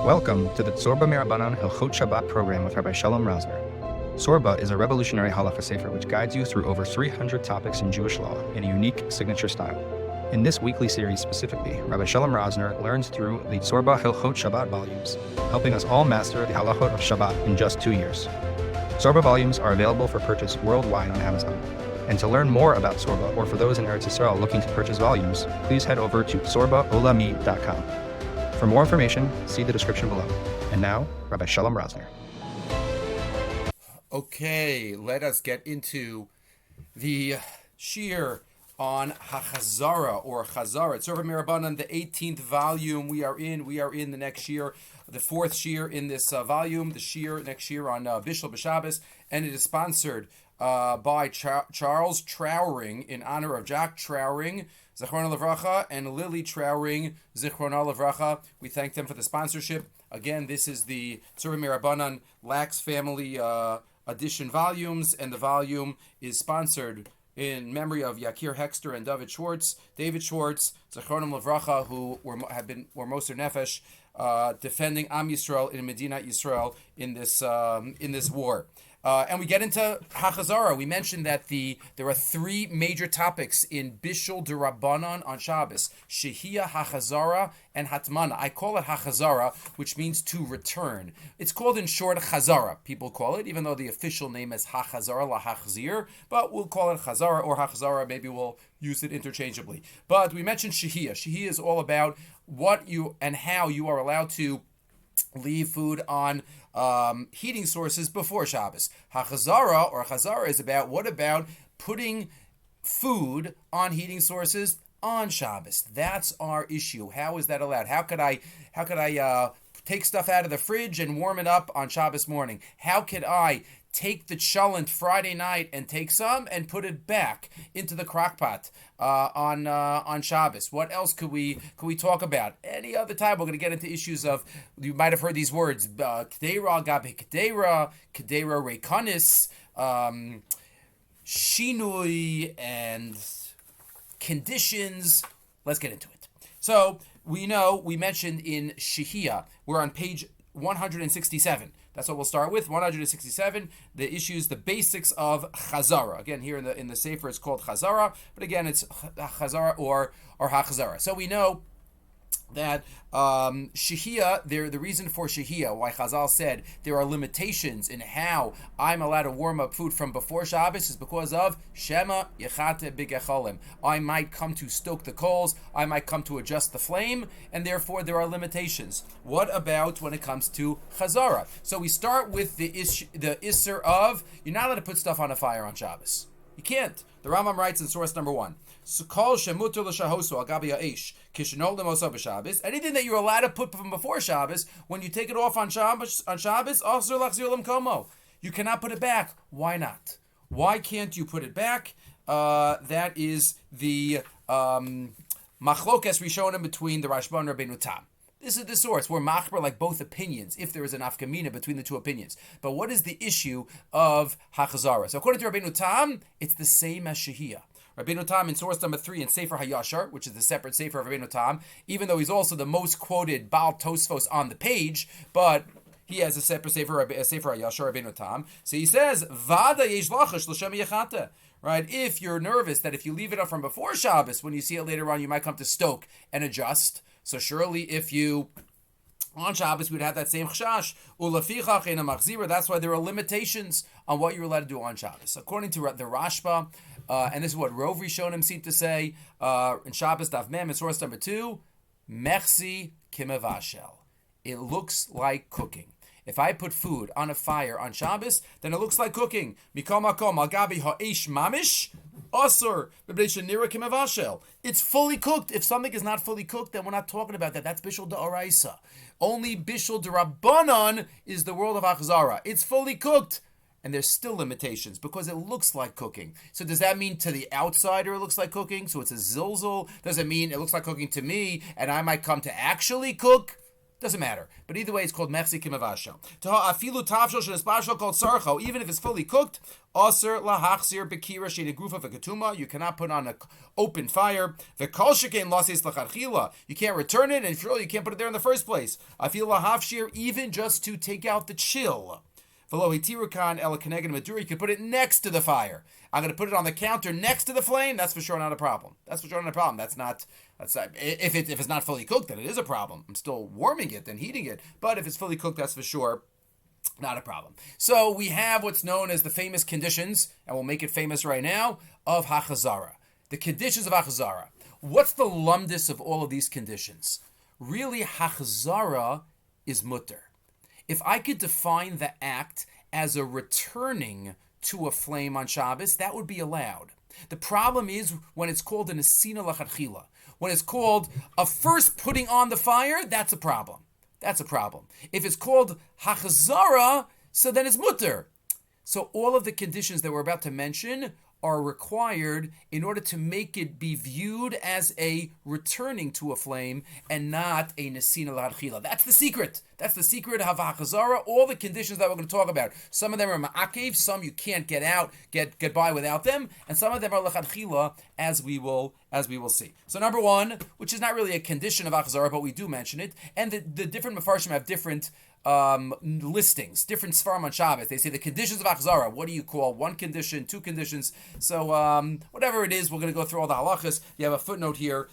Welcome to the Tzurba Hilchot Shabbat Program with Rabbi Shalom Rosner. Tzurba is a revolutionary halacha sefer which guides you through over 300 topics in Jewish law in a unique signature style. In this weekly series specifically, Rabbi Shalom Rosner learns through the Tzurba Hilchot Shabbat volumes, helping us all master the Halachot of Shabbat in just 2 years. Tzurba volumes are available for purchase worldwide on Amazon. And to learn more about Tzurba, or for those in Eretz Yisrael looking to purchase volumes, please head over to tzurbaolami.com. For more information, see the description below. And now, Rabbi Shalom Rosner. Okay, let us get into the shiur on Hachzarah or Chazarah. Tzurba Mirabanan, the 18th volume we are in the next shiur, the fourth shiur in this volume, the shiur next shiur on Bishul Shabbos, and it is sponsored by Charles Trowering in honor of Jack Trowering, Zichrona Levracha, and Lily Trowering, Zichrona Levracha. We thank them for the sponsorship. Again, this is the Tzurba Mirabanan Lax Family Edition volumes, and the volume is sponsored in memory of Yakir Hexter and David Schwartz, Zechronim Levracha, who were Moser Nefesh, defending Am Yisrael in Medina Yisrael in this war. And we get into Hachzarah. We mentioned that there are three major topics in Bishul D'Rabbanan on Shabbos: Shehiyah, Hachzarah, and Hatmana. I call it Hachzarah, which means to return. It's called in short Chazarah. People call it, even though the official name is Hachzarah La Hachzir, but we'll call it Chazarah or Hachzarah. Maybe we'll use it interchangeably. But we mentioned Shehiyah. Shehiyah is all about what you and how you are allowed to leave food on heating sources before Shabbos. Hachzarah or Chazarah is about what about putting food on heating sources on Shabbos. That's our issue. How is that allowed? How could I take stuff out of the fridge and warm it up on Shabbos morning? How could I take the cholent Friday night and take some and put it back into the crock pot on Shabbos? What else could we talk about? Any other time, we're going to get into issues of, you might have heard these words, Kedeira, gabei Kedeira, Kedeira reikanis, shinui, and conditions. Let's get into it. So we mentioned in Shehiyah, we're on page 167. That's what we'll start with. 167. The issues, the basics of Chazarah. Again, here in the Sefer, it's called Chazarah, but again, it's Chazarah or Hachzarah. So we know that Shehiyah, the reason for Shehiyah, why Chazal said there are limitations in how I'm allowed to warm up food from before Shabbos, is because of Shema Yechate B'Gecholim. I might come to stoke the coals, I might come to adjust the flame, and therefore there are limitations. What about when it comes to Chazarah? So we start with the Isser of, you're not allowed to put stuff on a fire on Shabbos. You can't. The Rambam writes in source number 1, anything that you're allowed to put from before Shabbos, when you take it off on Shabbos, you cannot put it back. Why not? Why can't you put it back? That is the machlokes rishonim between the Rashba and Rabbeinu Tam. This is the source. We're machber like both opinions, if there is an afkamina between the two opinions. But what is the issue of Hachzarah? So according to Rabbeinu Tam, it's the same as Shehiyah. Rabbeinu Tam in source number 3 in Sefer HaYashar, which is the separate Sefer of Rabbeinu Tam, even though he's also the most quoted Baal Tosfos on the page, but he has a separate Sefer HaYashar, Rabbeinu Tam. So he says, Vada yesh lachash l'shem yechata. Right? If you're nervous that if you leave it up from before Shabbos, when you see it later on, you might come to stoke and adjust. So surely if you, on Shabbos, we'd have that same chashash. Ulafichach ena machzira. That's why there are limitations on what you're allowed to do on Shabbos. According to the Rashba, and this is what Rov Rishonim seem to say, in Shabbos Daf Mem, in source number 2, Mechsi kimevashel. It looks like cooking. If I put food on a fire on Shabbos, then it looks like cooking. Mikol makom al gabei ha'esh mamish, asur b'bnei shenira kimevashel. It's fully cooked. If something is not fully cooked, then we're not talking about that. That's Bishul D'Oraisa. Only Bishul D'Rabbanan is the world of Hachzarah. It's fully cooked. And there's still limitations because it looks like cooking. So does that mean to the outsider it looks like cooking? So it's a zilzul? Does it mean it looks like cooking to me and I might come to actually cook? Doesn't matter. But either way, it's called mechzik kimavashel. Afilu tavshel shenispashel called sarcho. Even if it's fully cooked, aser lahachzir bekira shein grufa v'katuma. You cannot put on an open fire. V'kol shekein lasis lacharchila. You can't return it, and if you can't put it there in the first place. Afilu lahafshir, even just to take out the chill. V'lo hitirukan el keneged madura. You can put it next to the fire. I'm going to put it on the counter next to the flame. That's for sure not a problem. That's not. If it's not fully cooked, then it is a problem. I'm still warming it and heating it. But if it's fully cooked, that's for sure not a problem. So we have what's known as the famous conditions, and we'll make it famous right now, of Hachzarah. The conditions of Hachzarah. What's the lumdus of all of these conditions? Really, Hachzarah is mutter. If I could define the act as a returning to a flame on Shabbos, that would be allowed. The problem is when it's called an esina lachatchila. When it's called a first putting on the fire, that's a problem. That's a problem. If it's called Hachzarah, so then it's mutter. So all of the conditions that we're about to mention are required in order to make it be viewed as a returning to a flame and not a nesina l'hadchila. That's the secret. That's the secret of Hachzarah. All the conditions that we're going to talk about. Some of them are ma'akev, some you can't get by without them, and some of them are l'chadchila, as we will see. So number one, which is not really a condition of Hachzarah, but we do mention it, and the different mefarshim have different listings, different seforim on Shabbos. They say the conditions of Hachzarah. What do you call one condition, two conditions? So whatever it is, we're going to go through all the halachas. You have a footnote here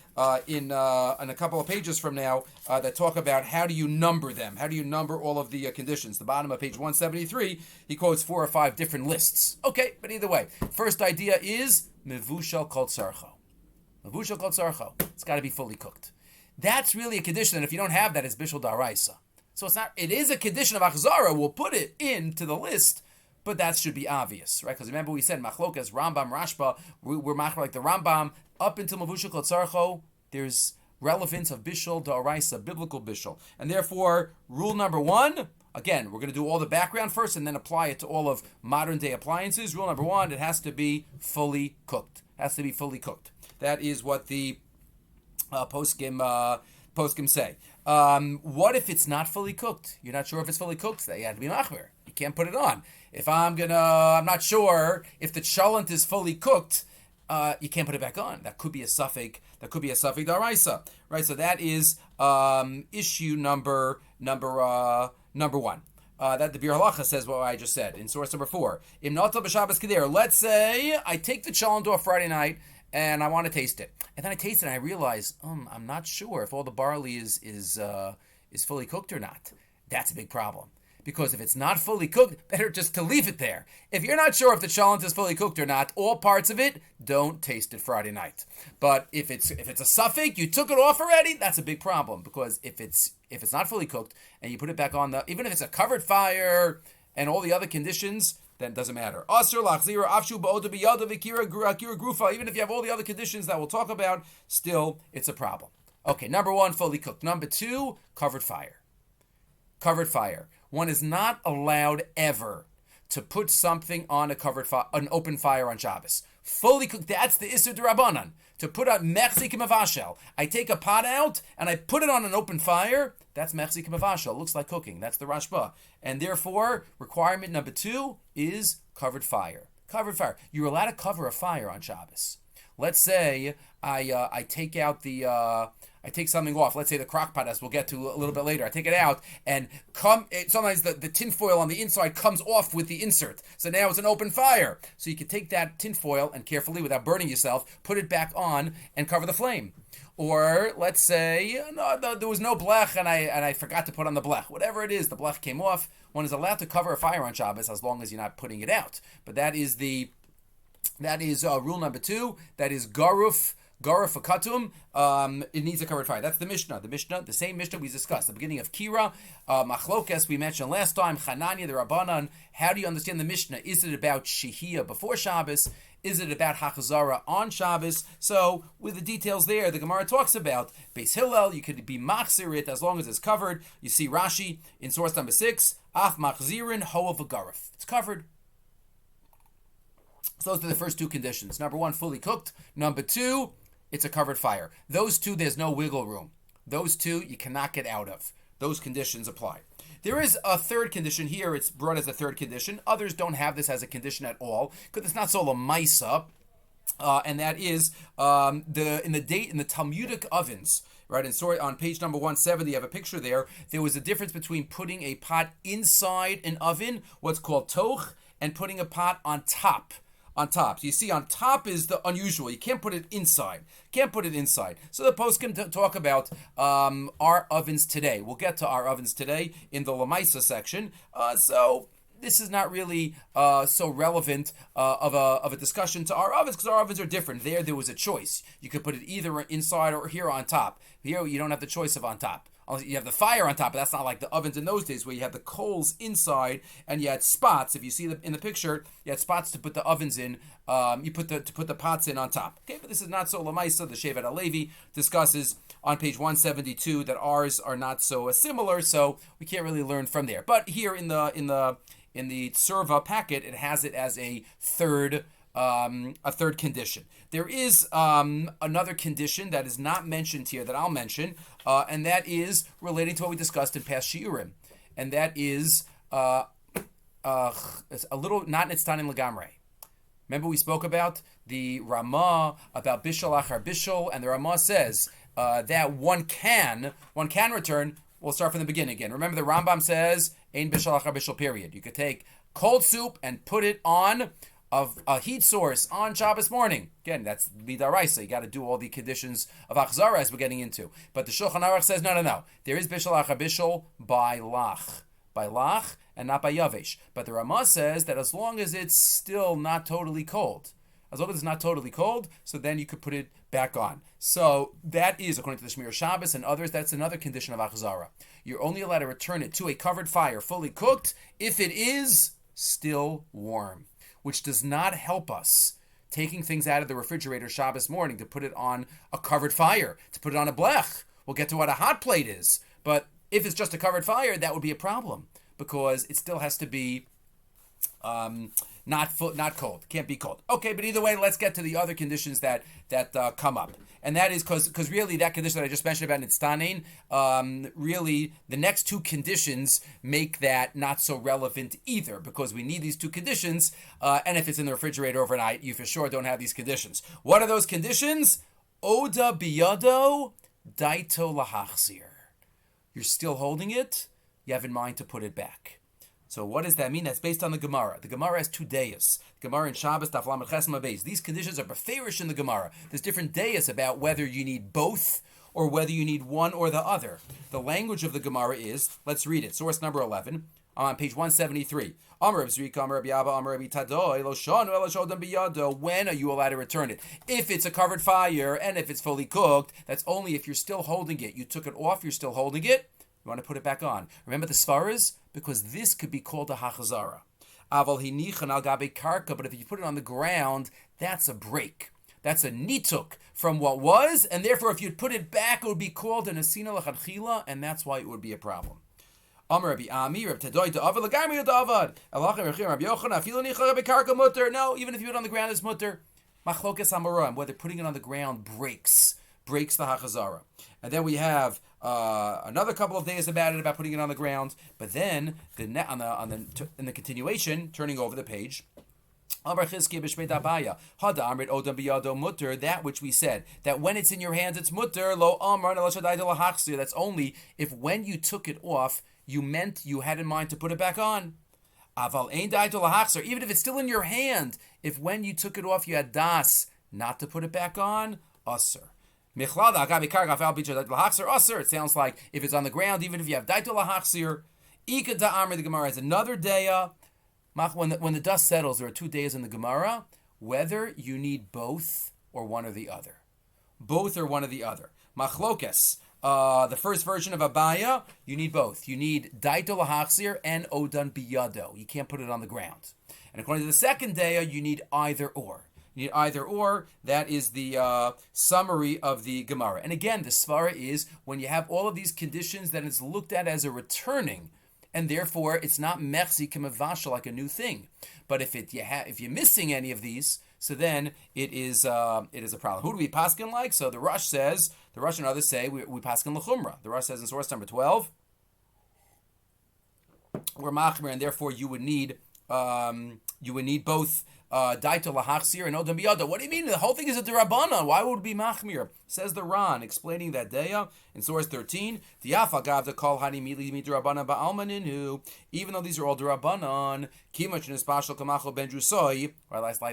in a couple of pages from now that talk about how do you number them? How do you number all of the conditions? The bottom of page 173, he quotes 4 or 5 different lists. Okay, but either way, first idea is mevushal kol tzarcho. Mevushal kol tzarcho. It's got to be fully cooked. That's really a condition, and if you don't have that, it's bishul daraisa. So it's not. It is a condition of Hachzarah. We'll put it into the list, but that should be obvious, right? Because remember we said machlokas, Rambam, Rashba. We're machlokas like the Rambam up until Mavushal Kol Tzarcho. There's relevance of Bishul D'Oraisa, biblical Bishul, and therefore rule number 1. Again, we're going to do all the background first and then apply it to all of modern day appliances. Rule number 1: it has to be fully cooked. Has to be fully cooked. That is what the poskim say. What if it's not fully cooked? You're not sure if it's fully cooked. You have to be machmer. You can't put it on. If I'm not sure if the cholent is fully cooked, you can't put it back on. That could be a suffix. That could be a suffix daraisa, right? So that is issue number 1. That the Bir Halacha says what I just said in source number 4. Im nata b'Shabbos Kedeira. Let's say I take the cholent off Friday night and I want to taste it, and then I taste it and I realize I'm not sure if all the barley is fully cooked or not. That's a big problem. Because if it's not fully cooked, better just to leave it there. If you're not sure if the cholent is fully cooked or not, all parts of it, don't taste it Friday night. But if it's a suffix, you took it off already, that's a big problem. Because if it's not fully cooked and you put it back on even if it's a covered fire and all the other conditions, then it doesn't matter. Even if you have all the other conditions that we'll talk about, still it's a problem. Okay, number 1, fully cooked. Number 2, covered fire. Covered fire. One is not allowed ever to put something on an open fire on Shabbos. Fully cooked, that's the Isur D'Rabbanan. To put a mechzik mavashel. I take a pot out and I put it on an open fire, that's mechzik mavashel. It looks like cooking. That's the Rashba. And therefore, requirement number 2 is covered fire. Covered fire. You're allowed to cover a fire on Shabbos. Let's say I take out I take something off. Let's say the crock pot, as we'll get to a little bit later. I take it out, and sometimes the tin foil on the inside comes off with the insert. So now it's an open fire. So you can take that tin foil and carefully, without burning yourself, put it back on and cover the flame. Or let's say there was no blech and I forgot to put on the blech. Whatever it is, the blech came off. One is allowed to cover a fire on Shabbos as long as you're not putting it out. But that is rule number 2. That is garuf akatum. It needs a covered fire. That's the Mishnah. The same Mishnah we discussed. The beginning of Kira. Machlokes we mentioned last time. Chananya, the Rabbanan. How do you understand the Mishnah? Is it about Shehiyah before Shabbos? Is it about Hachzarah on Shabbos? So, with the details there, the Gemara talks about Beis Hillel. You could be machzir it as long as it's covered. You see Rashi in source number 6. Af machzirin ho v'garif. It's covered. So those are the first 2 conditions. Number 1, fully cooked. Number 2, it's a covered fire. Those 2, there's no wiggle room. Those 2, you cannot get out of. those conditions apply. There is a third condition here. It's brought as a third condition. Others don't have this as a condition at all because it's not so lamaisa, and that is in the Talmudic ovens. Right, and so on page number 170, you have a picture there. There was a difference between putting a pot inside an oven, what's called toch, and putting a pot on top. So you see, on top is the unusual. You can't put it inside. So the poskim talk about our ovens today. We'll get to our ovens today in the Lamaisa section. So this is not really so relevant of a discussion to our ovens, because our ovens are different. There was a choice. You could put it either inside or here on top. Here you don't have the choice of on top. You have the fire on top, but that's not like the ovens in those days where you had the coals inside and you had spots. If you see in the picture, you had spots to put the ovens in. To put the pots in on top. Okay, but this is not so lamaisa. The Shevet HaLevi discusses on page 172 that ours are not so similar, so we can't really learn from there. But here in the Tzurba packet, it has it as a third condition. There is another condition that is not mentioned here that I'll mention, and that is relating to what we discussed in past shiurim, and that is it's a little not nitztanim legamrei. Remember we spoke about the Ramah, about Bishul achar Bishul, and the Ramah says that one can return. We'll start from the beginning again. Remember the Rambam says ein Bishul achar Bishul, period. You could take cold soup and put it on a heat source on Shabbos morning. Again, that's midaraisa. You got to do all the conditions of Hachzarah as we're getting into. But the Shulchan Aruch says no. There is Bishul achar Bishul by lach, and not by yavesh. But the Ramah says that as long as it's still not totally cold, so then you could put it back on. So that is, according to the Shmir Shabbos and others, that's another condition of Hachzarah. You're only allowed to return it to a covered fire, fully cooked, if it is still warm, which does not help us taking things out of the refrigerator Shabbos morning to put it on a covered fire, to put it on a blech. We'll get to what a hot plate is. But if it's just a covered fire, that would be a problem because it still has to be not cold. Can't be cold. Okay, but either way, let's get to the other conditions that come up. And that is because really that condition that I just mentioned about nitztanin, really the next two conditions make that not so relevant either, because we need these two conditions, and if it's in the refrigerator overnight, you for sure don't have these conditions. What are those conditions? Oda biyado daito lahachzir. You're still holding it, you have in mind to put it back. So what does that mean? That's based on the Gemara. The Gemara has two deyas. The Gemara in Shabbos, Daf Lamed Ches Beis. These conditions are beferish in the Gemara. There's different deyas about whether you need both or whether you need one or the other. The language of the Gemara is, let's read it. Source number 11, on page 173. When are you allowed to return it? If it's a covered fire and if it's fully cooked, that's only if you're still holding it. You took it off, you're still holding it. You want to put it back on. Remember the svaras? Because this could be called a Hachzarah. Aval hinichan al gabei karka, but if you put it on the ground, that's a break. That's a nituk from what was, and therefore if you'd put it back, it would be called an asina l'chadchila, and that's why it would be a problem. Amar Rabbi Ami, Rabbi Tadoy da'avad l'gamri da'avad. Elachem rechim Rabbi Yochanan afilu nicha gabei karka mutter. No, even if you put it on the ground, it's mutter. Machlokas amaram, whether putting it on the ground breaks the Hachzarah. And then we have another couple of days about putting it on the ground. But then in the continuation, turning over the page, that which we said, that when it's in your hands it's mutter, that's only if when you took it off, you meant you had in mind to put it back on. Even if it's still in your hand, if when you took it off you had das not to put it back on, asr. It sounds like if it's on the ground, even if you have daito lahachzir, the Gemara has another daya. When the dust settles, there are 2 days in the Gemara, whether you need both or one or the other. Machlokes, the first version of Abaya, you need both. You need daito lahachzir and odan biyado. You can't put it on the ground. And according to the second daya, you need either or. You need either or. That is the summary of the Gemara. And again, the svara is when you have all of these conditions, then it's looked at as a returning, and therefore it's not mechzi kemavasha like a new thing. But if you're missing any of these, so then it is a problem. Who do we paskin like? So the Rosh and others say we paskin l'chumra. The Rosh says in source number 12. were machmir, and therefore you would need both daito lahachzir and odem biyado. What do you mean? The whole thing is a derabbanan. Why would it be machmir? Says the Ran, explaining that deya in source 13. Even though these are all derabbanan,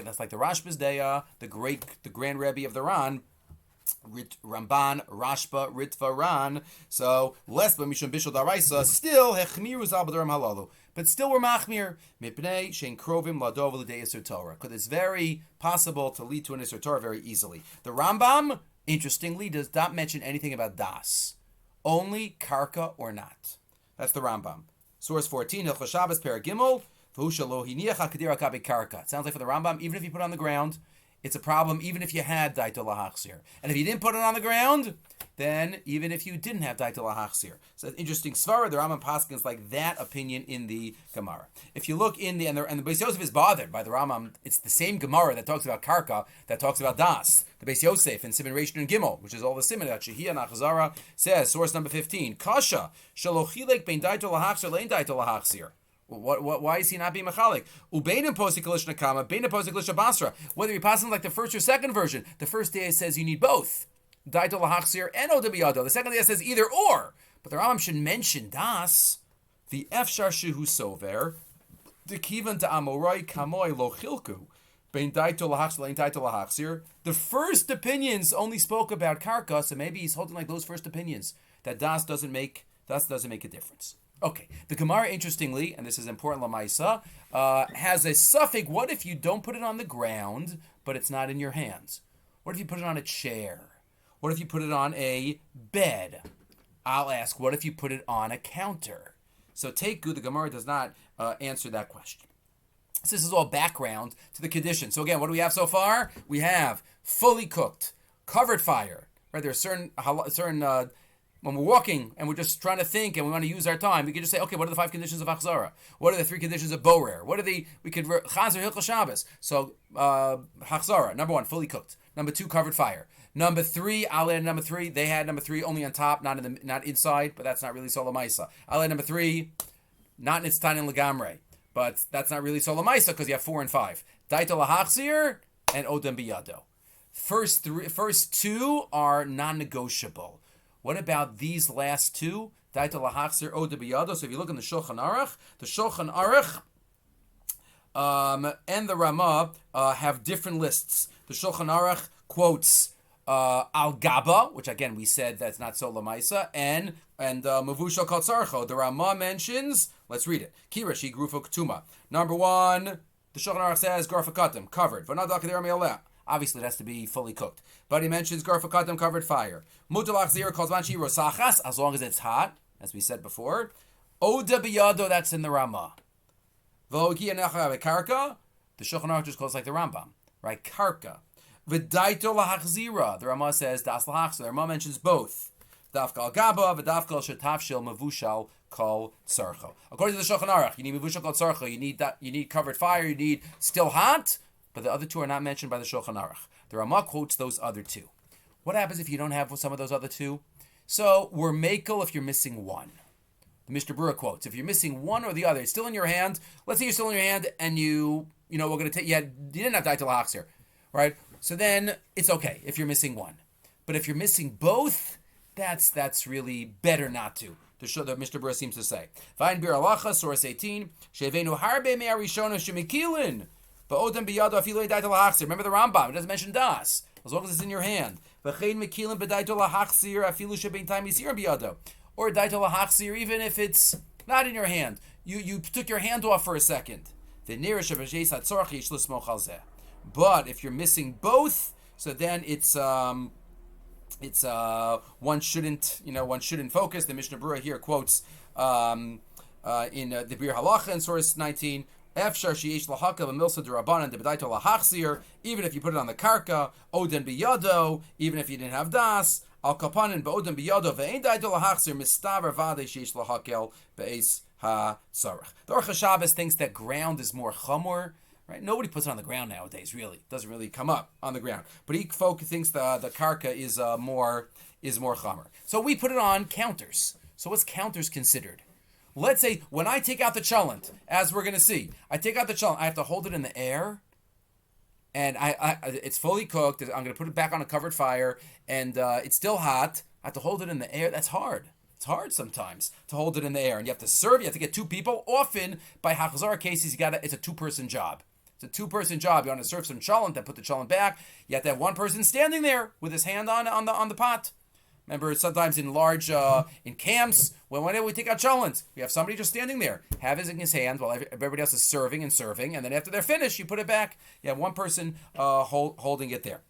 that's like the Rashba's deya, the grand Rebbe of the Ran. Ramban, Rashba, Ritva, Ran. So less but Mishum Bishul Daraisa, still Hechmiru Zabadaram Halalu. But still we're Machmir, Mipnei, Shein Krovim, Ladov, L'dei Isur Torah. Because it's very possible to lead to an Isur Torah very easily. The Rambam, interestingly, does not mention anything about Das. Only Karka or not. That's the Rambam. Source 14, Hilchot Shabbos, Paragimel, V'hu Shalo Hiniach HaKedeira Gabei Karka. It sounds like for the Rambam, even if you put it on the ground, it's a problem even if you had daito lahachzir. And if you didn't put it on the ground, then even if you didn't have daito lahachzir. So it's interesting svara, the Rambam paskins like that opinion in the Gemara. If you look in and the Beis Yosef is bothered by the Rambam, it's the same Gemara that talks about karka, that talks about das. The Beis Yosef in Siman Reish and Gimel, which is all the Siman that Shehiyah and Hachzarah says, source number 15, Kasha, shalochilek bein daito lahachzir lein daito lahachzir. Why is he not being machalik? Ubeinim posik lishna kama, beinim posik lishna basra. Whether he passes like the first or second version, the first day it says you need both, daito lahachzir and odem biyado. The second day it says either or. But the Rambam should mention das, the efshar shehu sover, the kivan to amorai kamoi lo chilku, bein daito lahachzir lein daito lahachzir. The first opinions only spoke about karka, so maybe he's holding like those first opinions that das doesn't make a difference. Okay, the Gemara, interestingly, and this is important, Lamaisa, has a suffix. What if you don't put it on the ground, but it's not in your hands? What if you put it on a chair? What if you put it on a bed? I'll ask, what if you put it on a counter? So Teiku, the Gemara does not answer that question. So this is all background to the condition. So again, what do we have so far? We have fully cooked, covered fire. Right? There are certain when we're walking and we're just trying to think and we want to use our time, we can just say, okay, what are the 5 conditions of Hachzarah? What are the 3 conditions of Borer? We could Chazar Hilchot Shabbos. So Hachzarah, number 1, fully cooked. Number 2, covered fire. Number 3, Aleh number 3, they had number 3 only on top, not inside, but that's not really Solamaisa. Aleh number 3, not Nitztan and Legamre, but that's not really Solamaisa because you have 4 and 5. Daito lahachzir and Odem biyado. First 2 are non-negotiable. What about these last 2? Daito lahachzir odem biyado. So if you look in the Shulchan Aruch, and the Ramah have different lists. The Shulchan Aruch quotes al gaba, which again we said that's not so lamaisa, and mavushal kol tzarcho. The Ramah mentions, let's read it. Kirashi grufo ketuma. Number 1, the Shulchan Aruch says garfakatim, covered. V'nadal Kedeira me'aleh. Obviously, it has to be fully cooked. But he mentions garfakatim, covered fire. Mutalach zira kol zman she'iro sachas, as long as it's hot, as we said before. Oda biyado, that's in the Ramah. V'hokia necha karka, the Shulchan Aruch just calls like the Rambam, right? Karka. V'daito lahachzira, the Ramah says das lahachzira. The Ramah mentions both. Dafkal gaba, v'dafkal shetafshil mavushal kol tzarcho. According to the Shulchan Aruch, you need mavushal kol tzarcho. You need covered fire. You need still hot. But the other 2 are not mentioned by the Shulchan Aruch. The Ramah quotes those other 2. What happens if you don't have some of those other 2? So we're makel if you're missing one. The Mishnah Berurah quotes, if you're missing one or the other, it's still in your hand. Let's say you're still in your hand and we're going to take, you didn't have daito lahachzir, right? So then it's okay if you're missing one. But if you're missing both, that's really better not to. The Mishnah Berurah seems to say. Vayin bir halacha, source 18, she'evenu harbe me'arishona shemikilin. Remember the Rambam, it doesn't mention das, as long as it's in your hand. Or daito lahachzir, even if it's not in your hand. You took your hand off for a second. But if you're missing both, so then it's one shouldn't focus. The Mishnah Berurah here quotes in the Bir Halacha in source 19. Efshar sheyesh lahaka b'milsa d'Rabbanan de'b'daito lahachzir, even if you put it on the karka, odem biyado, even if you didn't have das, al kapanin b'odem biyado ve'ein daito lahachzir mistaver v'adei sheyesh lahakel be'es ha'tzarach. The Aruch HaShabbos thinks that ground is more chamor, right? Nobody puts it on the ground nowadays, really. It doesn't really come up on the ground. But he thinks the karka is more chamor. So we put it on counters. So what's counters considered? Let's say when I take out the cholent, as we're going to see, I take out the cholent, I have to hold it in the air, and it's fully cooked. I'm going to put it back on a covered fire, and it's still hot. I have to hold it in the air. That's hard. It's hard sometimes to hold it in the air, and you have to serve. You have to get two people. Often, by Hachzarah cases, it's a two-person job. It's a two-person job. You want to serve some cholent, then put the cholent back. You have to have one person standing there with his hand on the pot. Remember, sometimes in large in camps, whenever we take out cholent, we have somebody just standing there, have it in his hand while everybody else is serving, and then after they're finished, you put it back. You have one person holding it there.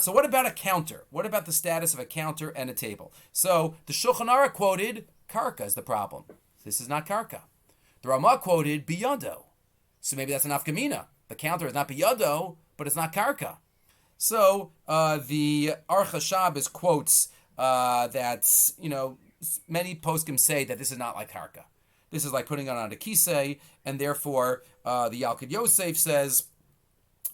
So what about a counter? What about the status of a counter and a table? So the Shulchan Aruch quoted, karka is the problem. This is not karka. The Ramah quoted, biyado. So maybe that's an afkamina. The counter is not biyado, but it's not karka. So the Aruch Shabbos quotes that, many poskim say that this is not like karka. This is like putting it on a kisei, and therefore the Yalkut Yosef says,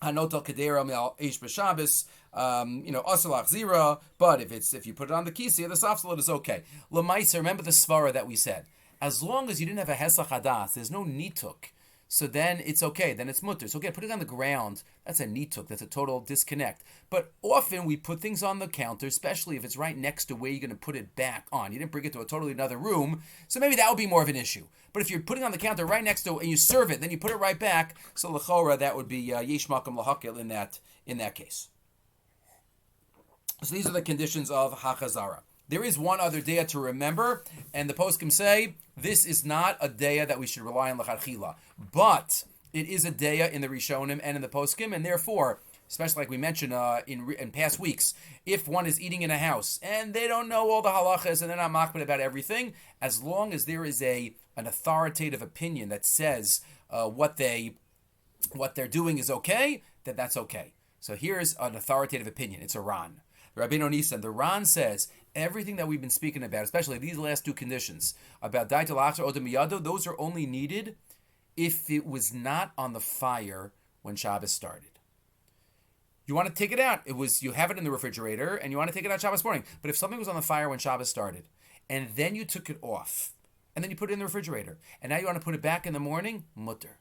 Hanotel Kedeira Me'al Eish B'Shabbos, Asur Hachzarah, but if you put it on the kisei, the safsalat is okay. L'maisa, remember the svara that we said. As long as you didn't have a hesach hadas, there's no nituk. So then it's okay. Then it's mutter. So again, putting it on the ground, that's a nituk. That's a total disconnect. But often we put things on the counter, especially if it's right next to where you're going to put it back on. You didn't bring it to a totally another room, so maybe that would be more of an issue. But if you're putting it on the counter right next to it and you serve it, then you put it right back, so l'chora, that would be yesh makam l'hakel in that case. So these are the conditions of Hachzarah. There is one other daya to remember, and the poskim say this is not a daya that we should rely on l'chadchila, but it is a daya in the Rishonim and in the poskim, and therefore, especially like we mentioned in past weeks, if one is eating in a house and they don't know all the halachas and they're not makbid about everything, as long as there is an authoritative opinion that says what they're doing is okay, then that's okay. So here's an authoritative opinion. It's a Ran. Rabbi Nisan, the Ran says everything that we've been speaking about, especially these last two conditions about daitel achar odem miyado, those are only needed if it was not on the fire when Shabbos started. You want to take it out. You have it in the refrigerator and you want to take it out Shabbos morning. But if something was on the fire when Shabbos started, and then you took it off, and then you put it in the refrigerator, and now you want to put it back in the morning, mutter.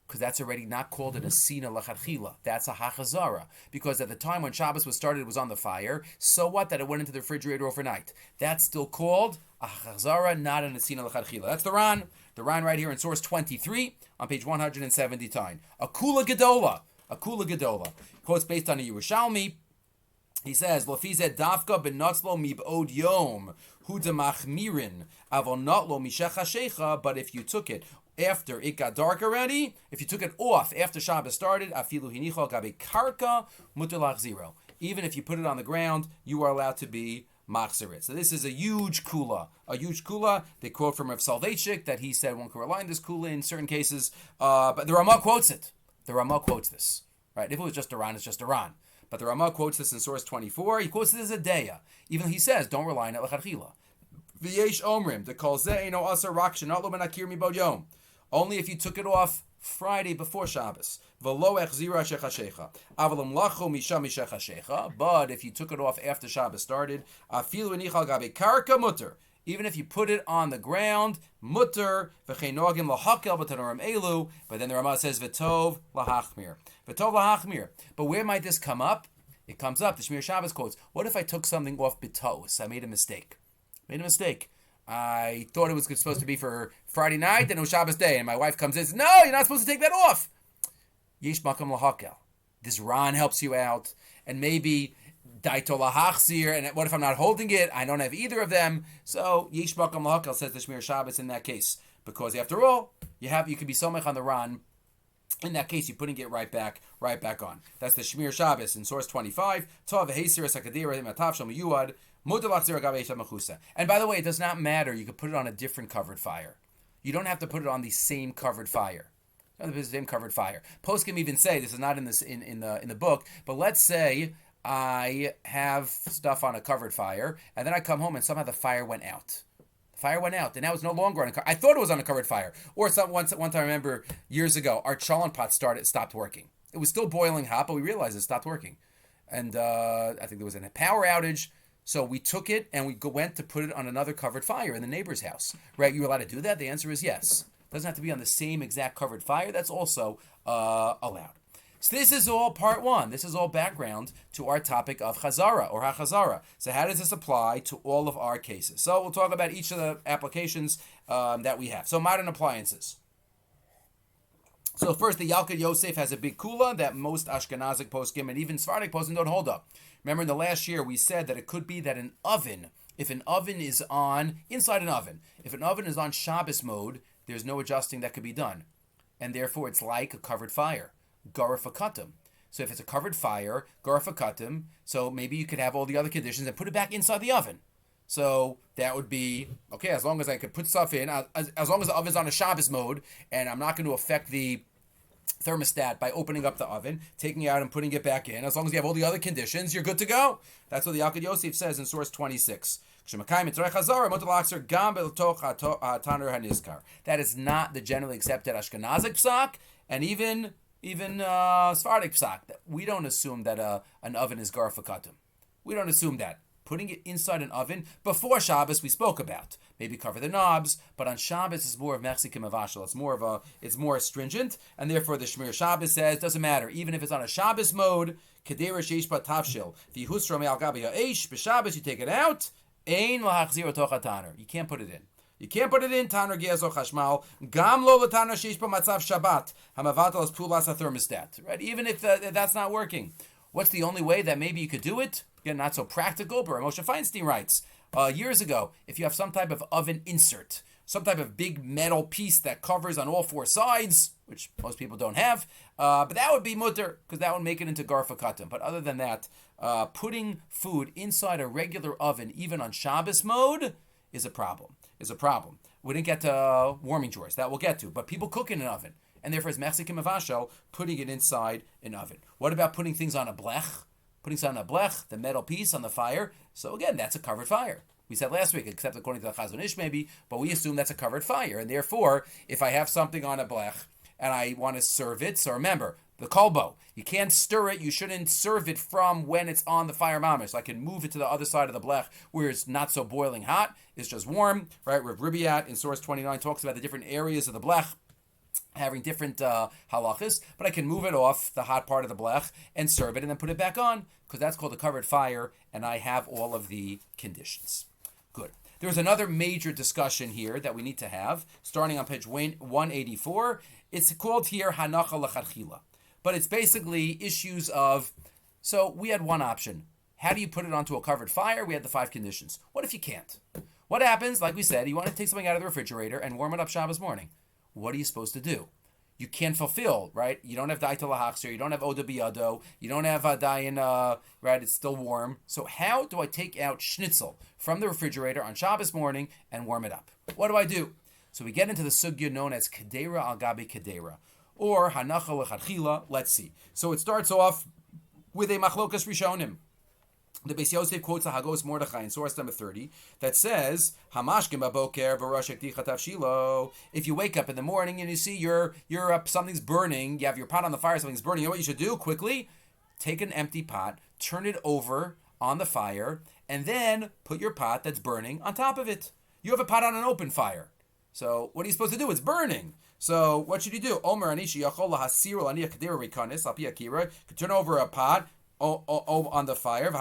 Because that's already not called an asina lachadchila. That's a hachazara. Because at the time when Shabbos was started, it was on the fire. So what? That it went into the refrigerator overnight. That's still called a hachazara, not an asina lachadchila. That's the Ran. The Ran right here in source 23 on page 179. A kula gedola. A kula gedola. Quotes based on a Yerushalmi. He says, "Lafizet dafka benotzlo mibod yom huda machmirin avon notlo mishech hashecha." But if you took it after it got dark already, if you took it off after Shabbos started, afilu hinicho gabei karka mutar lachziro. Even if you put it on the ground, you are allowed to be machzirit. So this is a huge kula. They quote from Rav Soloveitchik that he said one can rely on this kula in certain cases, but the Ramah quotes it. The Ramah quotes this. Right? If it was just Iran, it's just Iran. But the Ramah quotes this in source 24. He quotes it as a deya. Even he says, don't rely on it l'chadchila. V'yesh omrim, the kol zeh eino asar rak shenat lo benakir mibod yom. Only if you took it off Friday before Shabbos. V'lo echzira shechashecha. Avalim lacho misha mishechashecha. But if you took it off after Shabbos started, afilu enichal gabe karka mutter. Even if you put it on the ground, mutter, v'cheinogim lahakel b'tanorim elu, but then the Ramah says, v'tov lahachmir. V'tov lahachmir. But where might this come up? It comes up, the Shmir Shabbos quotes, what if I took something off b'tos? I made a mistake. I thought it was supposed to be for Friday night, and it was Shabbos day, and my wife comes in and says, no, you're not supposed to take that off. Yesh makam lahakel. This Ran helps you out, and maybe daito lahachzir, and what if I'm not holding it? I don't have either of them. So yesh makam lahakel, says the Shmir Shabbos in that case, because after all, you could be somech on the Ran. In that case, you're putting it right back on. That's the Shmir Shabbos in source 25. And by the way, it does not matter. You could put it on a different covered fire. You don't have to put it on the same covered fire. The same covered fire. Poskim even say, this is not in the book, but let's say I have stuff on a covered fire, and then I come home and somehow the fire went out. And now it's no longer on a. I thought it was on a covered fire. Or one time I remember years ago, our cholent pot stopped working. It was still boiling hot, but we realized it stopped working. And I think there was a power outage. So we took it and we went to put it on another covered fire in the neighbor's house, right? You're allowed to do that? The answer is yes. It doesn't have to be on the same exact covered fire. That's also allowed. So this is all part one. This is all background to our topic of Chazarah or Hachzarah. So how does this apply to all of our cases? So we'll talk about each of the applications that we have. So modern appliances. So first, the Yalkut Yosef has a big kula that most Ashkenazic poskim and even Sephardic poskim don't hold up. Remember in the last year we said that it could be that an oven, if an oven is on, inside an oven, if an oven is on Shabbos mode, there's no adjusting that could be done. And therefore it's like a covered fire. Garafakatim. So if it's a covered fire, garafakatim, so maybe you could have all the other conditions and put it back inside the oven. So that would be, okay, as long as I could put stuff in, as long as the oven's on a Shabbos mode, and I'm not going to affect the thermostat by opening up the oven, taking it out and putting it back in, as long as you have all the other conditions, you're good to go. That's what the Yalkut Yosef says in source 26. That is not the generally accepted Ashkenazic psak, and even Sephardic psak. We don't assume that an oven is garfakatim. We don't assume that. Putting it inside an oven before Shabbos we spoke about. Maybe cover the knobs, but on Shabbos it's more of Mexican Mavashal. It's more stringent, and therefore the Shmir Shabbos says doesn't matter. Even if it's on a Shabbos mode, Kedeira sheishba tavshil. V'yihusra me'al gabei ha'eish. B'Shabbos you take it out. Ein lahachzir tocha taner. You can't put it in. You can't put it in. Taner geazo chashmal. Gam lo l'taner sheishba matzav Shabbat. Hamavatal as pulas thermostat. Right? Even if that's not working. What's the only way that maybe you could do it? Again, not so practical, but Moshe Feinstein writes, years ago, if you have some type of oven insert, some type of big metal piece that covers on all four sides, which most people don't have, but that would be mutter, because that would make it into garfakatim. But other than that, putting food inside a regular oven, even on Shabbos mode, is a problem. We didn't get to warming drawers. That we'll get to. But people cook in an oven. And therefore, it's Mexican Mavashal, putting it inside an oven. What about putting things on a blech? Putting something on a blech, the metal piece on the fire. So again, that's a covered fire. We said last week, except according to the Chazon Ish maybe, but we assume that's a covered fire. And therefore, if I have something on a blech and I want to serve it, so remember, the kolbo, you can't stir it, you shouldn't serve it from when it's on the fire mamish. So I can move it to the other side of the blech where it's not so boiling hot, it's just warm, right? Rav Ribiat in source 29 talks about the different areas of the blech having different halachas, but I can move it off the hot part of the blech and serve it and then put it back on, because that's called a covered fire, and I have all of the conditions. Good. There's another major discussion here that we need to have, starting on page 184. It's called here Hanacha Lechatchila, but it's basically issues of, so we had one option. How do you put it onto a covered fire? We had the 5 conditions. What if you can't? What happens, like we said, you want to take something out of the refrigerator and warm it up Shabbos morning. What are you supposed to do? You can't fulfill, right? You don't have dai to lahachzir, you don't have oda biyado, you don't have dayin, right? It's still warm. So how do I take out schnitzel from the refrigerator on Shabbos morning and warm it up? What do I do? So we get into the sugya known as Kedeira al gabei Kedeira, or hanacha lechatchila. Let's see. So it starts off with a machlokas rishonim. The Beis Yosef quotes a Hagos Mordechai in source number 30 that says, "Hamashkim baboker b'rosh ekticha tavshilo." If you wake up in the morning and you see you're up, something's burning, you have your pot on the fire, something's burning. You know what you should do? Quickly, take an empty pot, turn it over on the fire, and then put your pot that's burning on top of it. You have a pot on an open fire. So what are you supposed to do? It's burning. So what should you do? Omer anishi yachol lahasiru ani kedeira rikanis api akira. You turn over a pot on the fire.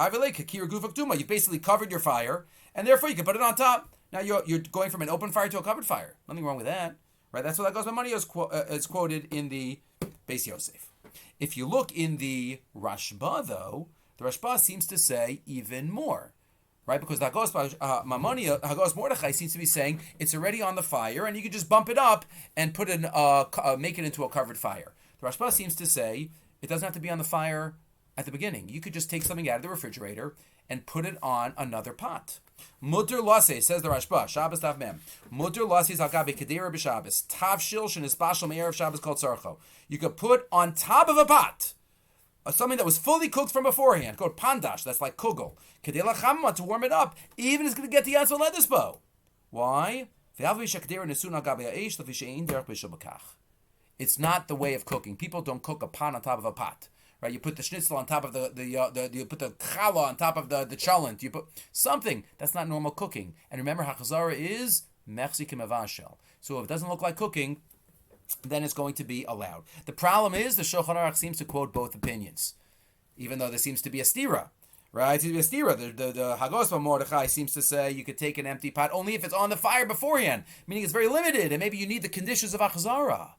You basically covered your fire, and therefore you can put it on top. Now you're going from an open fire to a covered fire. Nothing wrong with that, right? That's what that goes. My money is quoted in the Beis Yosef. If you look in the Rashba, though, the Rashba seems to say even more, right? Because the Hagos Mordechai seems to be saying it's already on the fire, and you can just bump it up and put make it into a covered fire. The Rashba seems to say it doesn't have to be on the fire at the beginning. You could just take something out of the refrigerator and put it on another pot. Mutter lase, says the Rashba, Shabbos Tav Mem. Mutter lase is al gabei Kedeira b'Shabbos. Tavshil shenisbashal me'erev Shabbos called tzarcho. You could put on top of a pot something that was fully cooked from beforehand, called pandash, that's like kugel. Kedei lachamma, to warm it up, even it's going to get the yatzon ledisbo. Why? It's not the way of cooking. People don't cook a pot on top of a pot. right? You put the schnitzel on top of you put the challah on top of the chalent. You put something that's not normal cooking. And remember, Hachzarah is mechzik mevashel. So if it doesn't look like cooking, then it's going to be allowed. The problem is the Shulchan Aruch seems to quote both opinions, even though there seems to be a stira. Right, the Hagos of Mordechai seems to say you could take an empty pot only if it's on the fire beforehand, meaning it's very limited, and maybe you need the conditions of Hachzarah.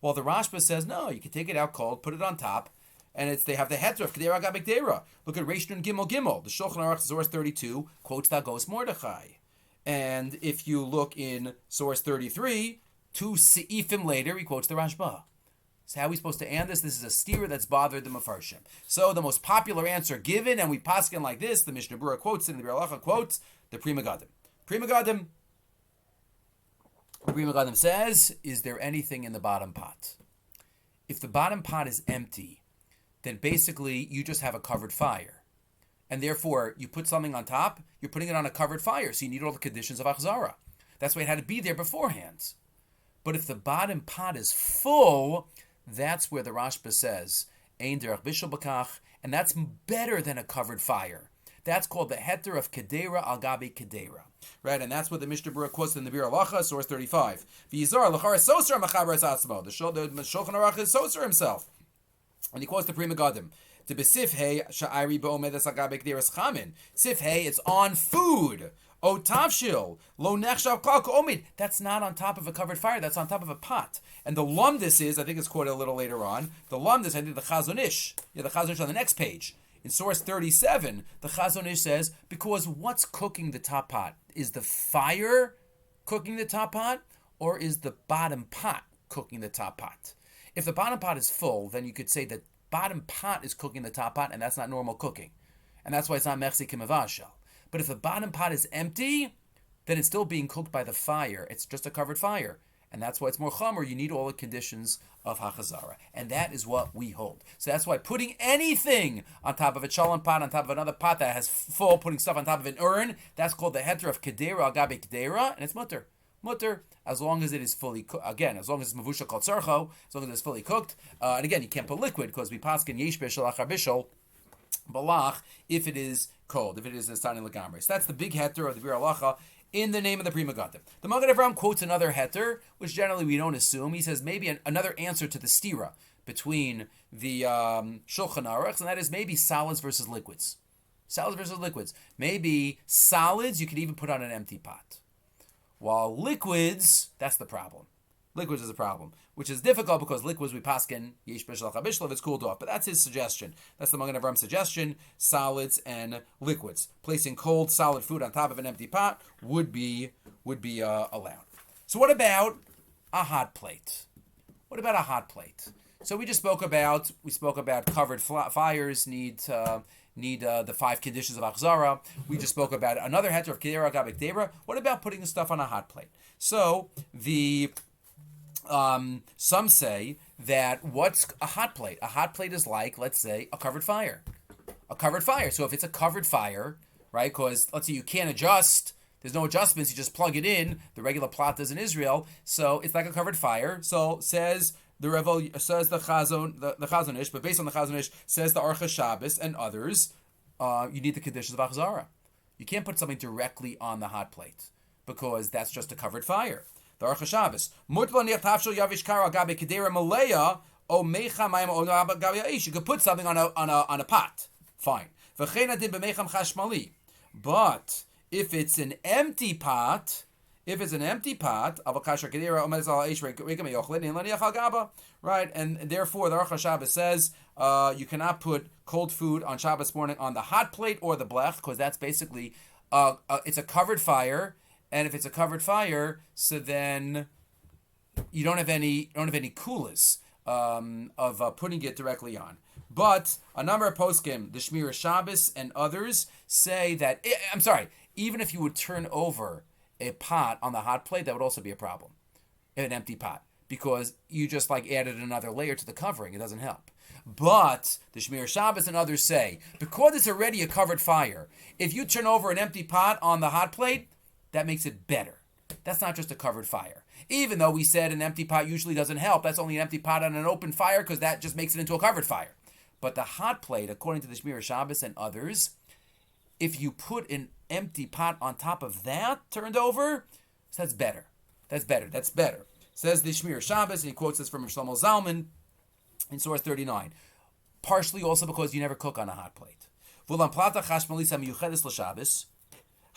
While the Rashba says no, you can take it out cold, put it on top, and they have the heter of Kedeira gabei Kedeira. Look at Reish Nun Gimel Gimel. The Shulchan Aruch source 32 quotes the Hagos Mordechai, and if you look in source 33, 2 seifim later, he quotes the Rashba. So how are we supposed to end this? This is a stira that's bothered the Mefarshim. So the most popular answer given, and we paskin like this, the Mishnah Berurah quotes it, and the Halacha quotes the Pri Megadim. Pri Megadim says, is there anything in the bottom pot? If the bottom pot is empty, then basically you just have a covered fire. And therefore, you put something on top, you're putting it on a covered fire, so you need all the conditions of Hachzarah. That's why it had to be there beforehand. But if the bottom pot is full, that's where the Rashba says, Ein derech Bishul b'kach, and that's better than a covered fire. That's called the heter of Kedeira al gabei Kedeira. Right, and that's what the Mishnah Berurah quotes in the Bir Halacha, source 35. V'yizar l'char soser machaber es atzmo. The Shulchan Aruch is soser himself. And he quotes the Pri Megadim. To besif hey sha'ari bo'omedes al gabei Kedeiras chamin. Sif hey, it's on food. O tavshil, lo nechshav klal k'omid. That's not on top of a covered fire. That's on top of a pot. And the lumdis is, I think it's quoted a little later on. The lumdis, I think the Chazon Ish. The Chazon Ish on the next page. In source 37, the Chazon Ish says, because what's cooking the top pot? Is the fire cooking the top pot, or is the bottom pot cooking the top pot? If the bottom pot is full, then you could say that bottom pot is cooking the top pot, and that's not normal cooking. And that's why it's not mechzik mevashel. But if the bottom pot is empty, then it's still being cooked by the fire. It's just a covered fire. And that's why it's more chomer. You need all the conditions of Hachzarah. And that is what we hold. So that's why putting anything on top of a chalon pot, on top of another pot that has full, putting stuff on top of an urn, that's called the heter of Kedeira al gabei Kedeira, and it's mutter. Mutter, as long as it is fully cooked. Again, as long as it's mavushal kol tzarcho, as long as it's fully cooked. And again, you can't put liquid, because we paskin yesh bishul achar bishul, balach, if it is cold, if it is nestani legamri. So that's the big heter of the Bir Halacha in the name of the Pri Megadim. The Maggid Avraham quotes another heter, which generally we don't assume. He says maybe another answer to the stira between the Shulchan Aruch, and that is maybe solids versus liquids. Solids versus liquids. Maybe solids you could even put on an empty pot. While liquids, that's the problem. Liquids is a problem, which is difficult because liquids we paskin yesh bishul chabishul if it's cooled off. But that's his suggestion. That's the Maggid Avraham suggestion. Solids and liquids. Placing cold, solid food on top of an empty pot would be allowed. So what about a hot plate? What about a hot plate? So we spoke about covered fires need the 5 conditions of Hachzarah. We just spoke about another heter of Kedeira gabei Kedeira. What about putting the stuff on a hot plate? So some say that what's a hot plate? A hot plate is like, let's say, a covered fire. A covered fire. So if it's a covered fire, right, because let's say you can't adjust, there's no adjustments, you just plug it in, the regular platas in Israel, so it's like a covered fire. So says the Chazon Ish, but based on the Chazon Ish, says the Archa Shabbos and others, you need the conditions of Hachzarah. You can't put something directly on the hot plate, because that's just a covered fire. The Archa Shabbos. You could put something on a pot. Fine. But if it's an empty pot, right, and therefore the Archa Shabbos says you cannot put cold food on Shabbos morning on the hot plate or the blech, because that's basically it's a covered fire. And if it's a covered fire, so then you don't have any kulas of putting it directly on. But a number of poskim, the Shmir Shabbos and others, say that even if you would turn over a pot on the hot plate, that would also be a problem, an empty pot, because you just added another layer to the covering. It doesn't help. But the Shmir Shabbos and others say, because it's already a covered fire, if you turn over an empty pot on the hot plate, that makes it better. That's not just a covered fire. Even though we said an empty pot usually doesn't help, that's only an empty pot on an open fire, because that just makes it into a covered fire. But the hot plate, according to the Shmir Shabbos and others, if you put an empty pot on top of that turned over, so that's better. That's better. Says the Shmir Shabbos, and he quotes this from Shlomo Zalman in source 39. Partially also because you never cook on a hot plate. Vulam plata chashmalisa miyuchedes l'Shabbos.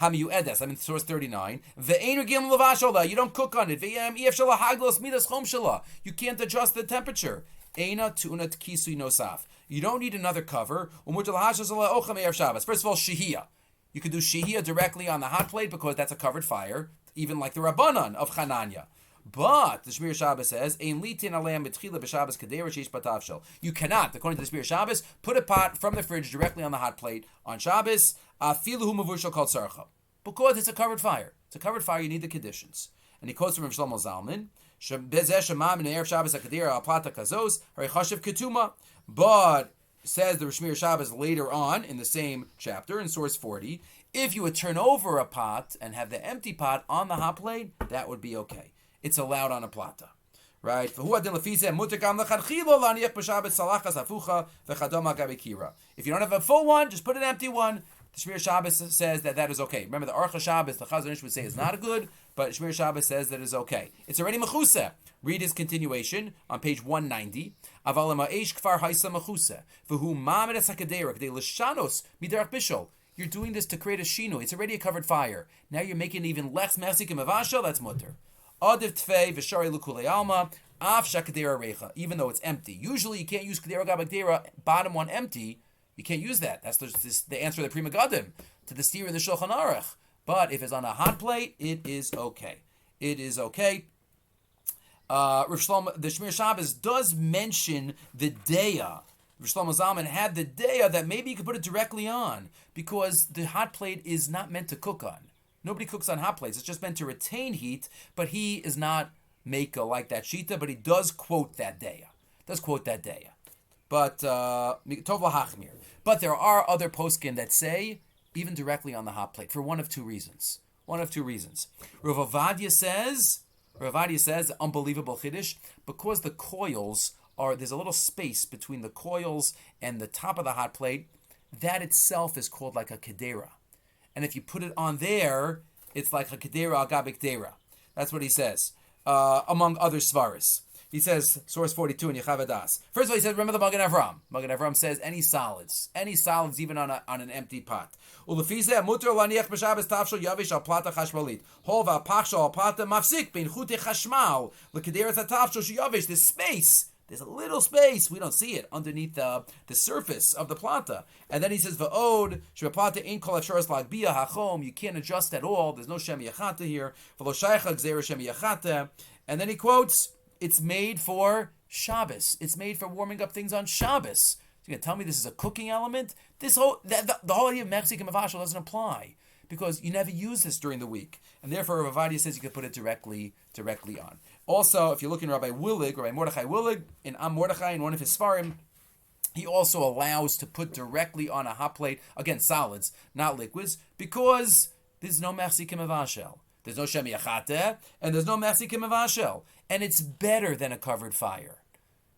Hamiyuedes, I'm in source 39. Ve'ein regim levashola, you don't cook on it. Ve'em efshala haglos midas chom shala, you can't adjust the temperature. Eina tuna kisui nosaf, you don't need another cover. First of all, shihiyah. You could do shihiyah directly on the hot plate because that's a covered fire, even like the Rabbanan of Chananya. But the Shmir Shabbos says, you cannot, according to the Shmir Shabbos, put a pot from the fridge directly on the hot plate on Shabbos, because it's a covered fire. It's a covered fire, you need the conditions. And he quotes from Shlomo Zalman, but says the Shmir Shabbos later on in the same chapter, in source 40, if you would turn over a pot and have the empty pot on the hot plate, that would be okay. It's allowed on a plata, right? If you don't have a full one, just put an empty one. The Shmir Shabbos says that is okay. Remember, the Aruch Shabbos, the Chazon Ish would say is not good, but Shmir Shabbos says that is okay. It's already mechuseh. Read his continuation on page 190. You're doing this to create a shino. It's already a covered fire. Now you're making it even less messy. That's mutter. Even though it's empty. Usually you can't use Kedeira gabei bottom one empty. You can't use that. That's the answer of the Prima Gadim to the steer in the Shulchan Aruch. But if it's on a hot plate, it is okay. It is okay. Rav Shlomo, the Shmir Shabbos does mention the deya. Rav Shlomo Zalman had the deya that maybe you could put it directly on because the hot plate is not meant to cook on. Nobody cooks on hot plates. It's just meant to retain heat, but he is not Meiko like that Shita, but he does quote that deya. But Tov L'Hachmir. But there are other poskim that say even directly on the hot plate for one of two reasons. Rav Ovadia says, unbelievable chiddush, because the coils there's a little space between the coils and the top of the hot plate. That itself is called like a Kedeira. And if you put it on there, it's like a Kedeira al gabei Kedeira. That's what he says, among other svaris. He says, source 42 in Yechavadas. First of all, he says, remember the Maggid Avram. Maggid Avram says any solids even on an empty pot. Ulefizeh muter laniach b'Shabbos tafshel yavish al plata chashmalit. Hova pachshel al plata mafsik bein chute chashmal l'kedera tatafshel sheyavish. There's a little space, we don't see it, underneath the surface of the plata. And then he says, V'od, she'plata ein kol efsharos la'agbiya hachom, you can't adjust at all, there's no shem yachata here, v'lo shaycha gzeira shem yachata. And then he quotes, it's made for Shabbos. It's made for warming up things on Shabbos. You're going to tell me this is a cooking element? The whole idea of Mechzik and Mavashal doesn't apply because you never use this during the week. And therefore, Rav Ovadia says you could put it directly on. Also, if you look in Rabbi Mordechai Willig, in Am Mordechai, in one of his seforim, he also allows to put directly on a hot plate, again, solids, not liquids, because there's no Mechzik and Mavashal. There's no Shem Yachateh, and there's no Mechzik and Mavashal. And it's better than a covered fire.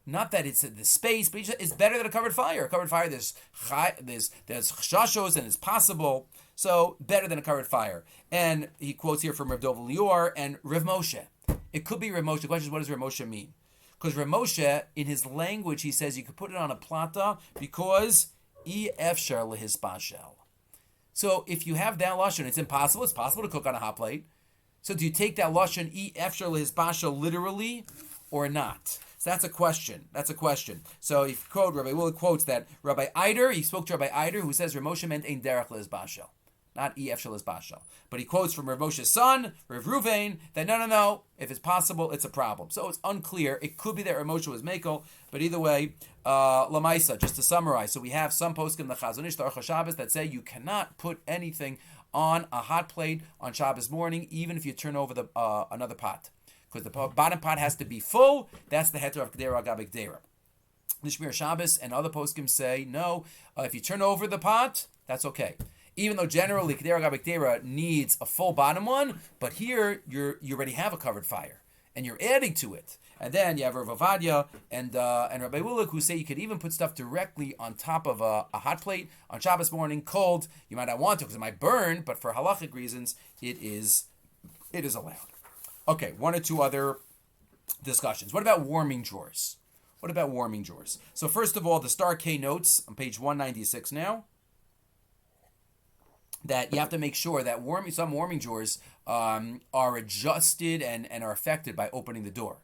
Not that it's the space, but it's better than a covered fire. A covered fire, there's chashashos and it's possible. So better than a covered fire. And he quotes here from Rav Dov Lior and Rav Moshe. It could be Rav Moshe. The question is, what does Rav Moshe mean? Because Rav Moshe, in his language, he says you could put it on a plata because efshar lehispashel. So if you have that lashon, it's impossible. It's possible to cook on a hot plate. So do you take that lashon efshar lehispashel literally or not? So that's a question. So if you quote, Rabbi Willig quotes that Rabbi Eider, he spoke to Rabbi Eider, who says Rav Moshe meant ein derech lehispashel, not efshar lehispashel. But he quotes from Rav Moshe's son, Rav Ruvain, that no, if it's possible, it's a problem. So it's unclear. It could be that Rav Moshe was Mekel, but either way, Lamaisa, just to summarize, so we have some poskim, the Chazon Ish, the Aruch Shabbos, that say you cannot put anything on a hot plate on Shabbos morning, even if you turn over the another pot. Because the bottom pot has to be full. That's the heter of Kedeira gabei Kedeira. The Shmir Shabbos and other poskim say, no, if you turn over the pot, that's okay. Even though generally Kedeira gabei Kedeira needs a full bottom one, but here you already have a covered fire. and you're adding to it. And then you have Rav Ovadia and Rabbi Willick who say you could even put stuff directly on top of a hot plate on Shabbos morning, cold. You might not want to because it might burn, but for halachic reasons, it is allowed. Okay, one or two other discussions. What about warming drawers? So first of all, the Star K notes on page 196 now that you have to make sure that some warming drawers are adjusted and are affected by opening the door.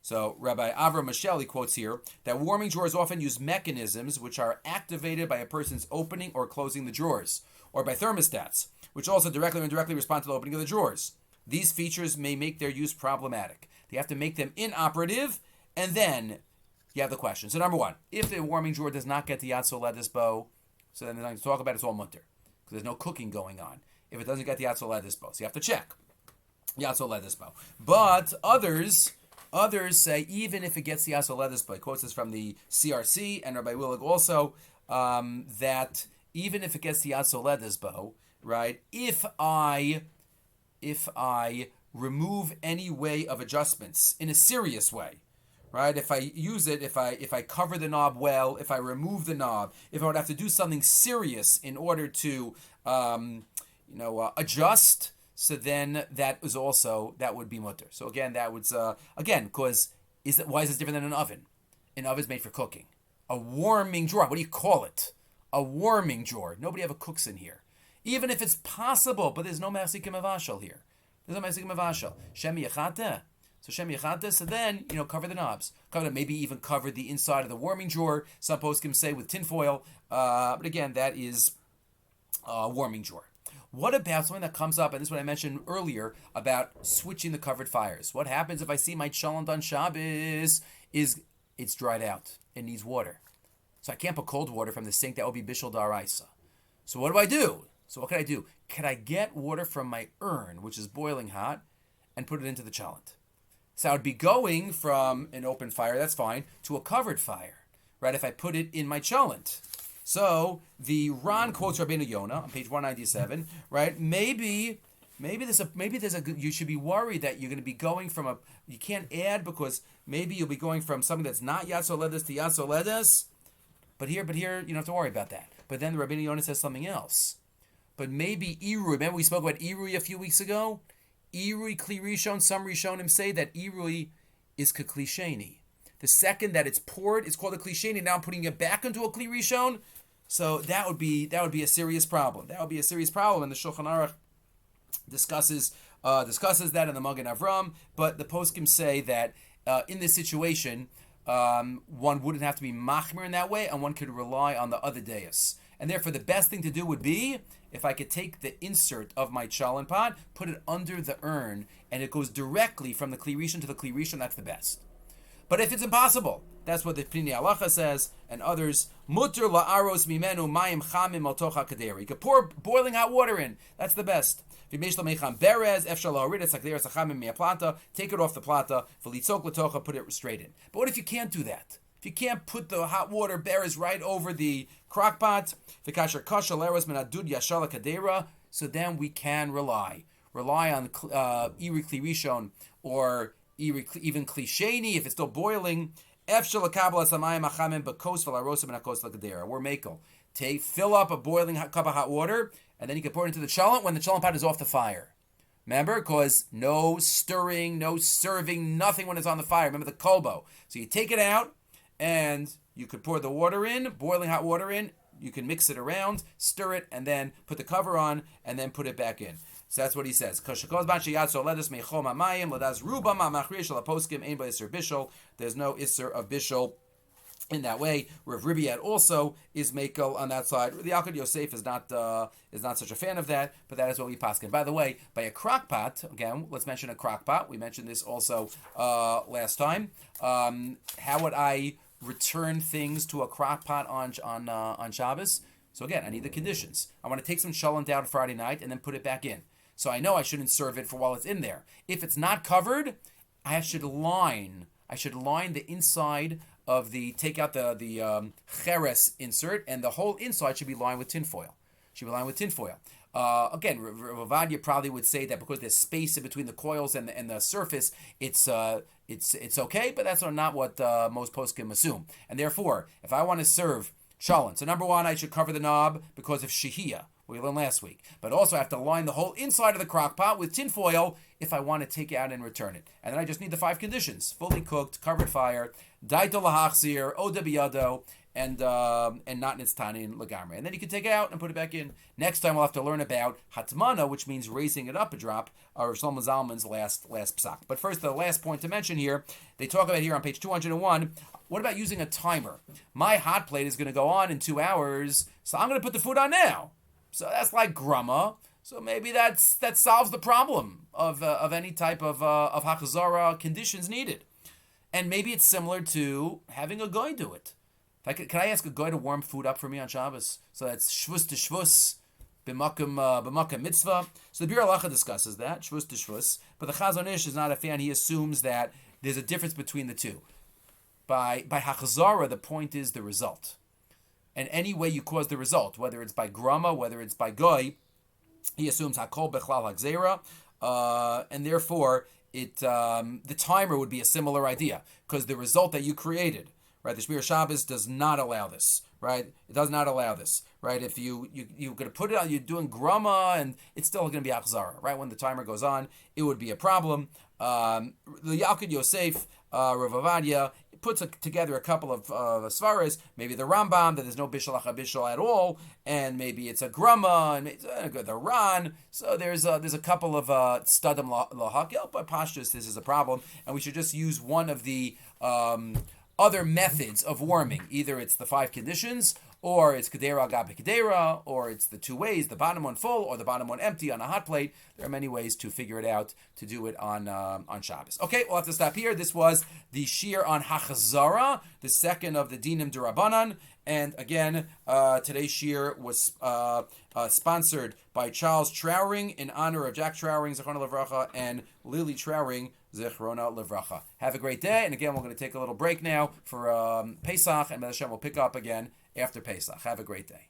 So Rabbi Avram Masheli quotes here that warming drawers often use mechanisms which are activated by a person's opening or closing the drawers, or by thermostats, which also directly or indirectly respond to the opening of the drawers. These features may make their use problematic. They have to make them inoperative, and then you have the question. So number one, if the warming drawer does not get the Yad Soledis bow, so then there's nothing to talk about, it's all mutter, because there's no cooking going on. If it doesn't get the Yad Soledis bow, so you have to check Yad Soledis bow. But others say even if it gets the Yad Soledis bow, he quotes this from the CRC and Rabbi Willig also, that even if it gets the Yad Soledis bow, right, if I remove any way of adjustments in a serious way, right? If I use it, if I cover the knob well, if I remove the knob, if I would have to do something serious in order to adjust, so then that would be mutter. So again, that would because why is this different than an oven? An oven is made for cooking. A warming drawer, what do you call it? A warming drawer. Nobody ever cooks in here. Even if it's possible, but there's no masikim avashal here. There's no masikim avashal. Shem yechata. So Shem Yechata, so then, cover the knobs. Maybe even cover the inside of the warming drawer. Some poskim say with tinfoil. But again, that is a warming drawer. What about something that comes up, and this is what I mentioned earlier, about switching the covered fires? What happens if I see my cholent on Shabbos it's dried out? It needs water. So I can't put cold water from the sink. That would be Bishul Daraisa. So what do I do? So what can I do? Can I get water from my urn, which is boiling hot, and put it into the cholent? So I would be going from an open fire, that's fine, to a covered fire, right? If I put it in my cholent. So the Ran quotes Rabbeinu Yonah on page 197, right? Maybe you should be worried that you're going to be going from you can't add because maybe you'll be going from something that's not Yad Soledis to Yad Soledis. But here you don't have to worry about that. But then the Rabbeinu Yonah says something else. But maybe Irui, remember we spoke about Irui a few weeks ago? Irui Kli Rishon, some Rishonim say that Irui is Kli Sheni. The second that it's poured, it's called a Kli Sheni. Now I'm putting it back into a Kli Rishon. So that would be a serious problem. That would be a serious problem, and the Shulchan Aruch discusses that in the Maggid Avram. But the poskim say that in this situation, one wouldn't have to be machmir in that way, and one could rely on the other deis. And therefore, the best thing to do would be if I could take the insert of my cholent pot, put it under the urn, and it goes directly from the Kli Rishon to the Kli Rishon. That's the best. But if it's impossible, that's what the Plates and Halacha says, and others, mutter la'aros mimenu mayim chamim al tocha Kedeira. You could pour boiling hot water in. That's the best. Take it off the plata, put it straight in. But what if you can't do that? If you can't put the hot water berries right over the crock pot, so then we can rely on Iri Kli Rishon or even Kli Sheni if it's still boiling. We're makel. Fill up a boiling cup of hot water, and then you can pour it into the cholent when the cholent pot is off the fire. Remember, because no stirring, no serving, nothing when it's on the fire. Remember the kolbo. So you take it out, and you could pour the water in, boiling hot water in. You can mix it around, stir it, and then put the cover on, and then put it back in. So that's what he says. There's no isser of bishul in that way. Rav Ribiad also is makel on that side. The Alkid Yosef is not such a fan of that, but that is what we paskin. By the way, by a crock pot, again, let's mention a crock pot. We mentioned this also last time. How would I return things to a crock pot on Shabbos? So again, I need the conditions. I want to take some cholent out Friday night and then put it back in. So I know I shouldn't serve it for while it's in there. If it's not covered, I should line the inside of take out the cheres insert, and the whole inside should be lined with tinfoil. Again, Ravadia probably would say that because there's space in between the coils and the surface, it's okay, but that's not what most poskim assume. And therefore, if I want to serve cholent, so number one, I should cover the knob because of shehiyah, we learned last week. But also I have to line the whole inside of the crock pot with tin foil if I want to take it out and return it. And then I just need the 5 conditions: fully cooked, covered fire, daito lahachzir, oda biyado, and not nitztanin lagamre. And then you can take it out and put it back in. Next time we'll have to learn about hatmana, which means raising it up a drop, or Shlomo Zalman's last psak. But first, the last point to mention here, they talk about here on page 201, what about using a timer? My hot plate is going to go on in 2 hours, so I'm going to put the food on now. So that's like grama. So maybe that solves the problem of any type of Hachzarah conditions needed. And maybe it's similar to having a goy do it. Can I ask a goy to warm food up for me on Shabbos? So that's shvus to shvus, b'makom mitzvah. So the Biur Halacha discusses that, shvus to shvus. But the Chazon Ish is not a fan. He assumes that there's a difference between the two. By Hachzarah, the point is the result. And any way you cause the result, whether it's by grama, whether it's by goy, he assumes hakol bechlal hagzera, and therefore the timer would be a similar idea because the result that you created, right? The Shmir Shabbos does not allow this, right? It does not allow this, right? If you're going to put it on, you're doing grama, and it's still going to be Hachzarah, right? When the timer goes on, it would be a problem. The Yalkut Yosef, Rav Ovadia, puts together a couple of svaras, maybe the Rambam, that there's no Bishul Bishul at all, and maybe it's a grama, and maybe the Ran. So there's a couple of Stadim Lahakil, but Pashtus, this is a problem, and we should just use one of the other methods of warming. Either it's the 5 conditions, or it's Kedeira gabei Kedeira, or it's the 2 ways, the bottom one full or the bottom one empty on a hot plate. There are many ways to figure it out, to do it on Shabbos. Okay, we'll have to stop here. This was the shiur on Hachzarah, the second of the Dinim D'Rabbanan. And again, today's shiur was sponsored by Charles Trowering in honor of Jack Trowering, Zechrona Livracha, and Lily Trowering, Zechrona Livracha. Have a great day. And again, we're going to take a little break now for Pesach, and Hashem will pick up again after Pesach. Have a great day.